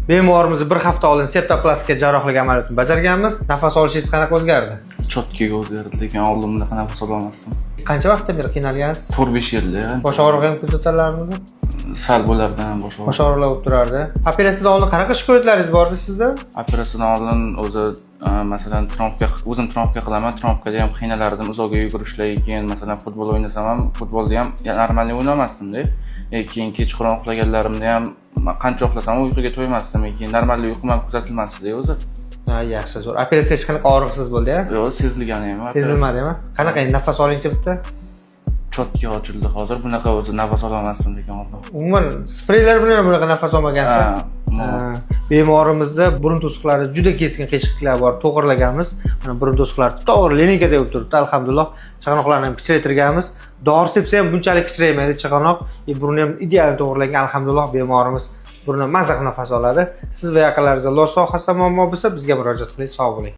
Bemorimizni bir hafta oldin septoplastika jarrohlik amaliyotini bajarganmiz. Nafas olishingiz qanaqa o'zgardi? Chotkaga o'zgardi, lekin oldin bunaqa nafas ololmasdim. Qancha vaqtdan beri qiynalgansiz? 4-5 yilda. Bosh og'rig'i ham kuzatalarmidi? Sal bo'lardi bosh og'rig'i. Bosh og'riqlar bo'lib turardi. Operatsiyadan oldin qanaqa shikoyatlaringiz bordi sizda? Operatsiyadan oldin o'zi masalan o'zim trompka qilaman, trompkada ham qiynalardim, uzoqqa yugurishlarga, keyin masalan futbol o'ynasam ham futbolda ham normalniy o'ynamasdim-da. Keyin kechqurun uxlaganlarimda ham qancha uxlasam uyquga to'ymasdim, keyin normalniy uyqum ham kuzatilmasdi o'zi. Ha, yaxshi, zo'r. Operatsiya hech qanaqa og'riqsiz bo'ldi-ya? Yo'q, sezilgani ham. Sezilmadimi? Qanaqa endi nafas olingchi bitta? Chotka ochildi hozir. Bunaqa o'zi nafas ololmasdim lekin oldin. Umuman spreylar bilan ham bunaqa nafas olmagansiz. Bemorimizda burun to'siqlari juda keskin qiyshiqliklar bor, to'g'irlaganmiz. Mana burun to'siqlari to'g'ri lineykada bo'lib turibdi, alhamdulillah. Chaqanoqlarni ham kichraytirganmiz. Dori sepsa ham bunchalik kichraymaydi chaqanoq. Burni ham ideal to'g'irlangan, alhamdulillah. Bemorimiz burundan maza qilib nafas oladi. Siz va yaqinlaringizda lor sohasida muammo bo'lsa, bizga murojaat qiling. Sog' bo'ling.